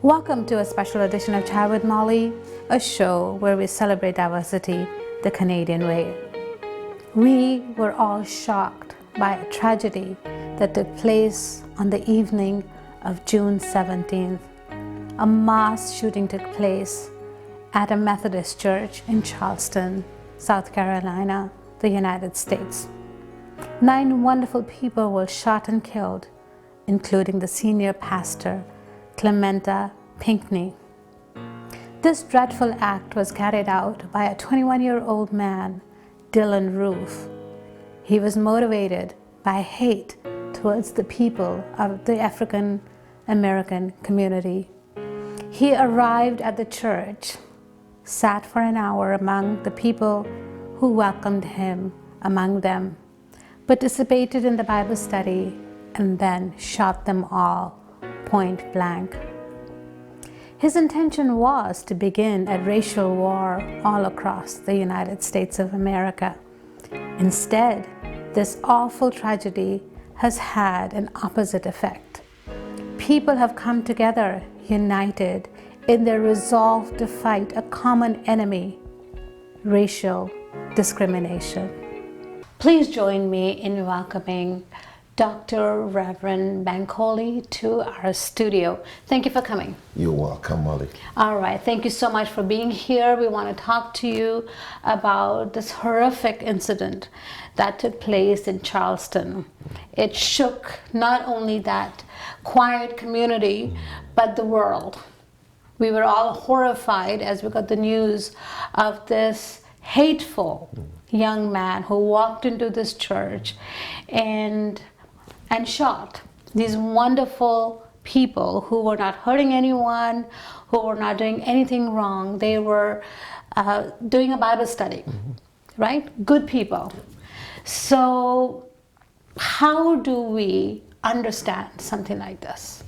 Welcome to a special edition of Chai with Molly, a show where we celebrate diversity the Canadian way. We were all shocked by a tragedy that took place on the evening of June 17th. A mass shooting took place at a Methodist church in Charleston, South Carolina, the United States. 9 wonderful people were shot and killed, including the senior pastor, Clementa Pinckney. This dreadful act was carried out by a 21-year-old man, Dylan Roof. He was motivated by hate towards the people of the African American community. He arrived at the church, sat for an hour among the people who welcomed him among them, participated in the Bible study, and then shot them all point blank. His intention was to begin a racial war all across the United States of America. Instead, this awful tragedy has had an opposite effect. People have come together, united in their resolve to fight a common enemy, racial discrimination. Please join me in welcoming Dr. Reverend Bankole to our studio. Thank you for coming. You're welcome, Molly. All right, thank you so much for being here. We want to talk to you about this horrific incident that took place in Charleston. It shook not only that quiet community, but the world. We were all horrified as we got the news of this hateful young man who walked into this church and shot these wonderful people who were not hurting anyone, who were not doing anything wrong. They were doing a Bible study, right? Good people. So how do we understand something like this?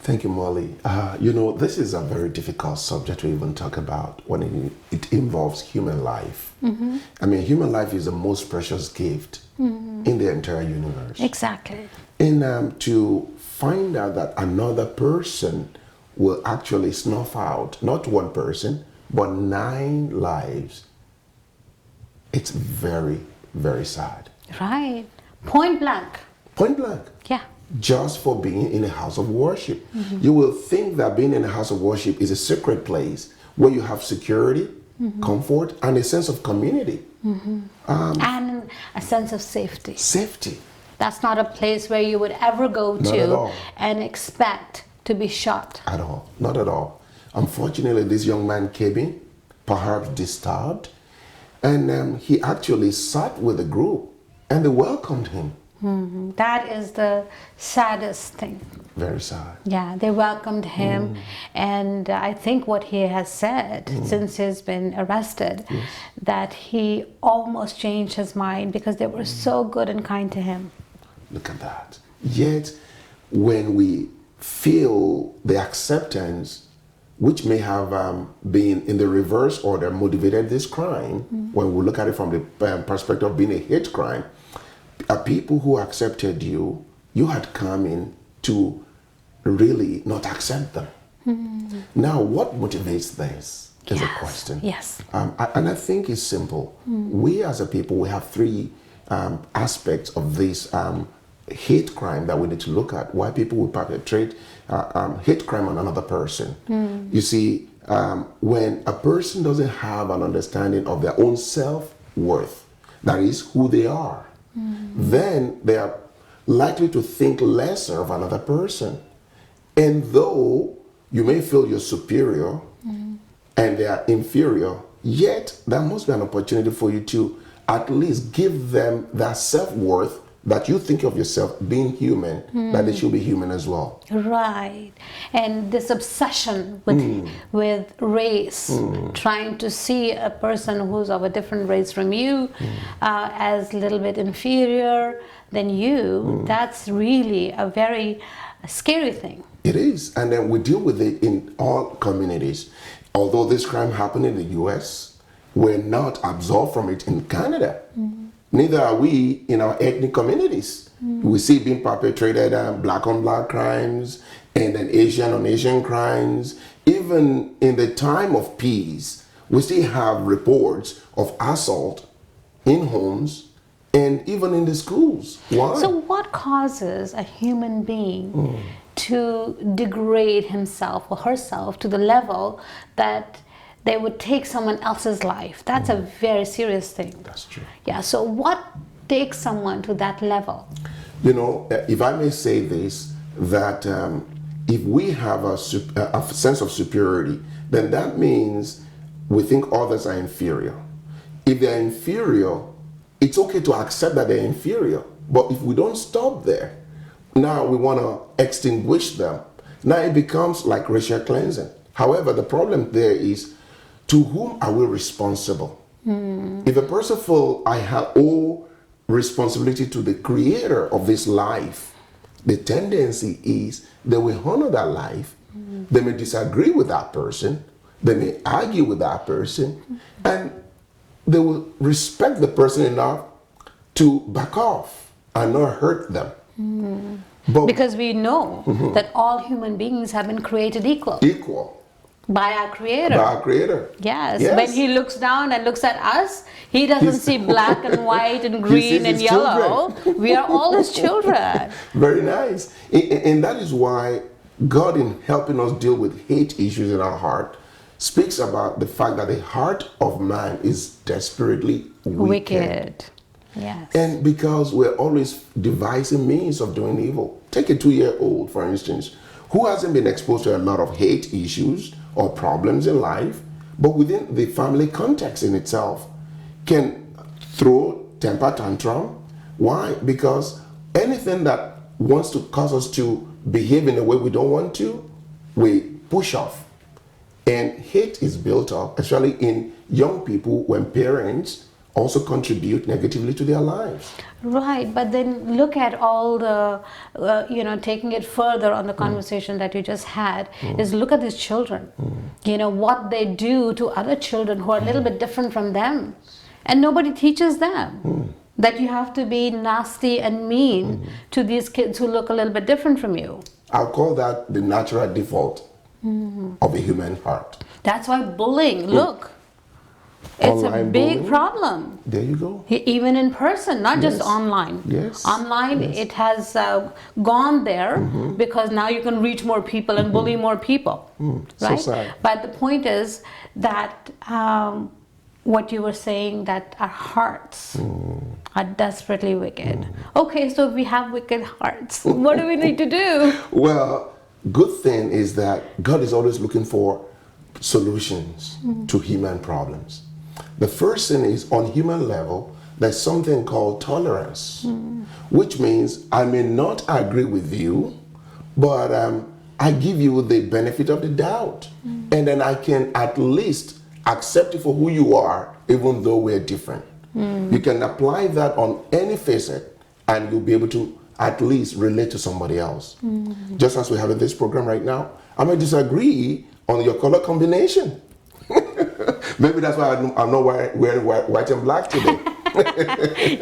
Thank you, Molly. This is a very difficult subject to even talk about when it involves human life. I mean, human life is the most precious gift in the entire universe. Exactly. And to find out that another person will actually snuff out, not one person, but 9 lives, it's very, very sad. Right. Point blank. Point blank. Yeah. Just for being in a house of worship. You will think that being in a house of worship is a sacred place where you have security, comfort, and a sense of community. And a sense of safety. Safety. That's not a place where you would ever go Not at to all. and expect to be shot. At all. Not at all. Unfortunately, this young man came in, perhaps disturbed, and he actually sat with the group and they welcomed him. That is the saddest thing. Very sad. Yeah, they welcomed him, and I think what he has said since he's been arrested, that he almost changed his mind because they were so good and kind to him. Look at that. Yet, when we feel the acceptance, which may have been in the reverse order, motivated this crime, when we look at it from the perspective of being a hate crime, people who accepted you, you had come in to really not accept them. Now, what motivates this is a question. Yes. And I think it's simple. We as a people, we have 3 aspects of this hate crime that we need to look at. Why people will perpetrate hate crime on another person. You see, when a person doesn't have an understanding of their own self-worth, that is who they are, then they are likely to think lesser of another person. And though you may feel you're superior and they are inferior, yet there must be an opportunity for you to at least give them that self-worth that you think of yourself being human, that they should be human as well. Right. And this obsession with race, trying to see a person who's of a different race from you as a little bit inferior than you, that's really a very scary thing. It is. And then we deal with it in all communities. Although this crime happened in the US, we're not absolved from it in Canada. Neither are we in our ethnic communities. We see being perpetrated black on black crimes and then Asian on Asian crimes. Even in the time of peace, we still have reports of assault in homes and even in the schools. Why? So what causes a human being to degrade himself or herself to the level that they would take someone else's life? That's a very serious thing. That's true. Yeah, so what takes someone to that level? You know, if I may say this, that if we have a sense of superiority, then that means we think others are inferior. If they're inferior, it's okay to accept that they're inferior. But if we don't stop there, now we want to extinguish them. Now it becomes like racial cleansing. However, the problem there is, to whom are we responsible? If a person feels I have all responsibility to the creator of this life, the tendency is they will honor that life. They may disagree with that person. They may argue with that person. And they will respect the person enough to back off and not hurt them. But Because we know that all human beings have been created equal by our Creator. by our creator. Yes. When He looks down and looks at us, He doesn't see black and white and green and his yellow. We are all His children. Very nice. And that is why God, in helping us deal with hate issues in our heart, speaks about the fact that the heart of man is desperately wicked. Yes. And because we're always devising means of doing evil. Take a 2-year-old, for instance, who hasn't been exposed to a lot of hate issues or problems in life, but within the family context in itself can throw temper tantrum. Why? Because anything that wants to cause us to behave in a way we don't want to, we push off. And hate is built up, especially in young people, when parents also contribute negatively to their lives. Right, but then look at all the, taking it further on the conversation that you just had, is look at these children. What they do to other children who are a little bit different from them. And nobody teaches them that you have to be nasty and mean to these kids who look a little bit different from you. I'll call that the natural default of a human heart. That's why bullying, look, it's a Online big bullying. problem. There you go. Even in person, not just online. Yes. Online, it has gone there because now you can reach more people and bully more people, So right? sad. But the point is that what you were saying, that our hearts are desperately wicked. Okay, so if we have wicked hearts, what do we need to do? Well, good thing is that God is always looking for solutions to human problems. The first thing is, on human level, there's something called tolerance, which means I may not agree with you, but I give you the benefit of the doubt. And then I can at least accept you for who you are, even though we're different. You can apply that on any facet, and you'll be able to at least relate to somebody else. Just as we have in this program right now, I may disagree on your color combination. Maybe that's why I'm not wearing white and black today.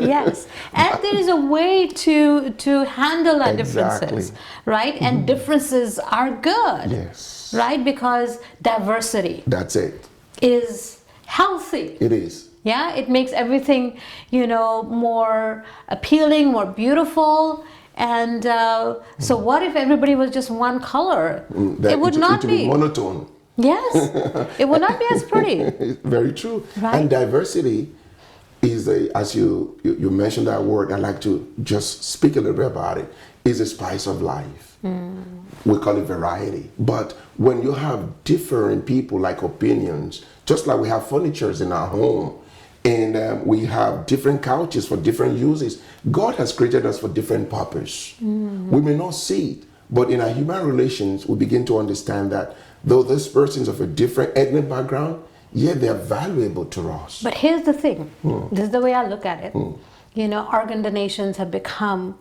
Yes, and there is a way to handle our differences, right? And differences are good, Yes. right? Because diversity That's it. is healthy. It is. Yeah, it makes everything, more appealing, more beautiful. And so what if everybody was just one color? It would not be. Monotone. Yes, it would not be as pretty. Very true. Right. And diversity is, as you mentioned that word, I like to just speak a little bit about it, is a spice of life. We call it variety. But when you have different people, like opinions, just like we have furnitures in our home, and we have different couches for different uses, God has created us for different purpose. We may not see it, but in our human relations, we begin to understand that though this person is of a different ethnic background, yet they're valuable to us. But here's the thing. This is the way I look at it. Organ donations have become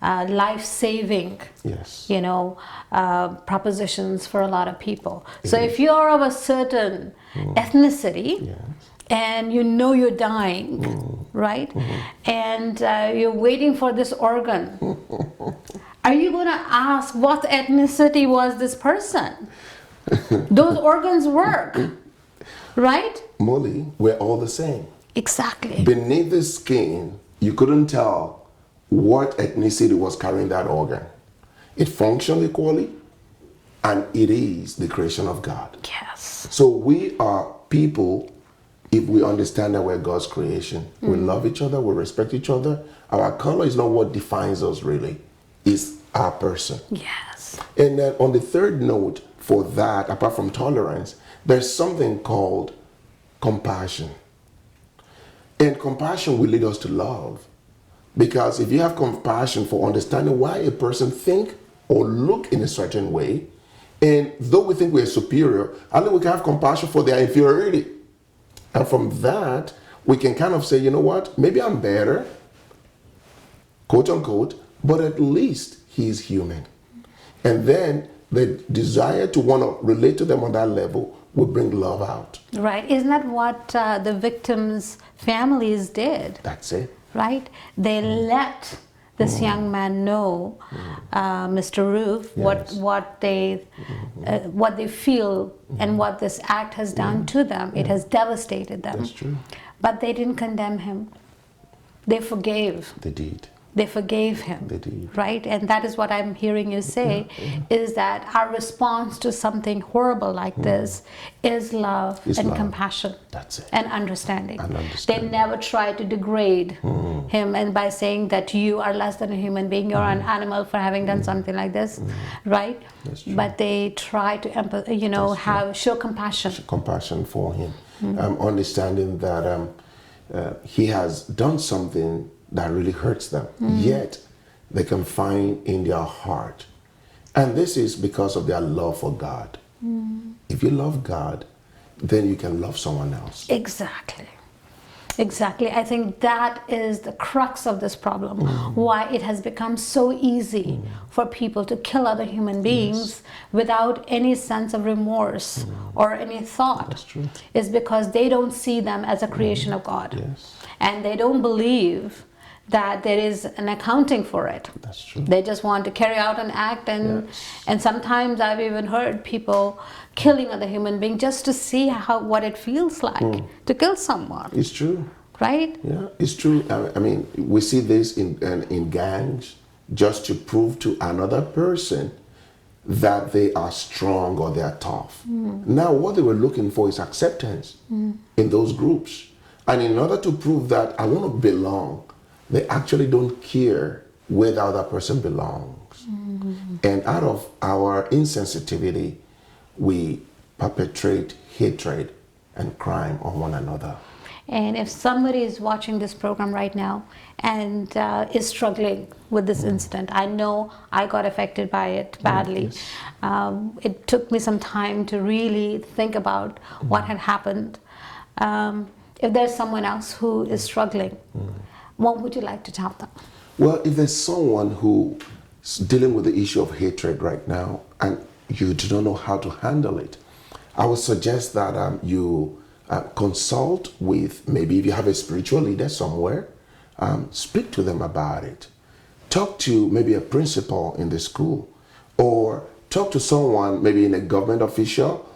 life-saving, Yes. propositions for a lot of people. So if you're of a certain ethnicity, Yes. and you're dying, right? And you're waiting for this organ. are you going to ask what ethnicity was this person? Those organs work, right? Molly, we're all the same. Exactly. Beneath the skin, you couldn't tell what ethnicity was carrying that organ. It functioned equally, and it is the creation of God. Yes. So we are people, if we understand that we're God's creation. We love each other, we respect each other. Our color is not what defines us really, it's our person. Yes. And then on the third note for that, apart from tolerance, there's something called compassion. And compassion will lead us to love. Because if you have compassion for understanding why a person think or look in a certain way, and though we think we're superior, I think we can have compassion for their inferiority. And from that, we can kind of say, you know what, maybe I'm better, quote unquote, but at least he's human. And then the desire to want to relate to them on that level will bring love out. Right. Isn't that what the victims' families did? That's it. Right? They let this young man know, Mr. Roof, Yes. what they feel and what this act has done to them. It has devastated them. That's true. But they didn't condemn him. They forgave. They did. They forgave him. They did. Right? And that is what I'm hearing you say, is that our response to something horrible like this is love It's and love. compassion. That's it. And understanding. And They understanding. never try to degrade him, and by saying that you are less than a human being, you're an animal for having done something like this, right? That's true. But they try to show compassion. Compassion for him. Understanding that he has done something that really hurts them, yet they can find in their heart. And this is because of their love for God. If you love God, then you can love someone else. Exactly. Exactly. I think that is the crux of this problem, why it has become so easy for people to kill other human beings without any sense of remorse or any thought. That's true. Is because they don't see them as a creation of God. Yes. And they don't believe that there is an accounting for it. That's true. They just want to carry out an act, and Yes. and sometimes I've even heard people killing other human beings just to see what it feels like to kill someone, It's true. right? Yeah, it's true. I mean, we see this in gangs just to prove to another person that they are strong or they are tough. Now, what they were looking for is acceptance in those groups. And in order to prove that I want to belong, they actually don't care where the other person belongs. And out of our insensitivity, we perpetrate hatred and crime on one another. And if somebody is watching this program right now and is struggling with this incident, I know I got affected by it badly. Yes. It took me some time to really think about what had happened. If there's someone else who is struggling, what would you like to tell them? Well, if there's someone who is dealing with the issue of hatred right now and you do not know how to handle it, I would suggest that you consult with, maybe if you have a spiritual leader somewhere, speak to them about it. Talk to maybe a principal in the school, or talk to someone, maybe in a government official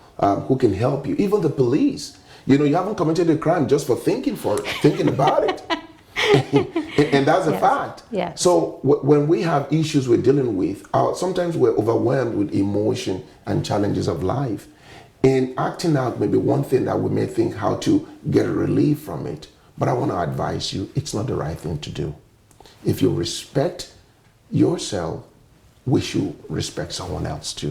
who can help you, even the police. You know, you haven't committed a crime just for thinking about it. And that's a fact. Yes. So when we have issues we're dealing with, sometimes we're overwhelmed with emotion and challenges of life. In acting out maybe one thing that we may think how to get a relief from it. But I want to advise you, it's not the right thing to do. If you respect yourself, we should respect someone else too.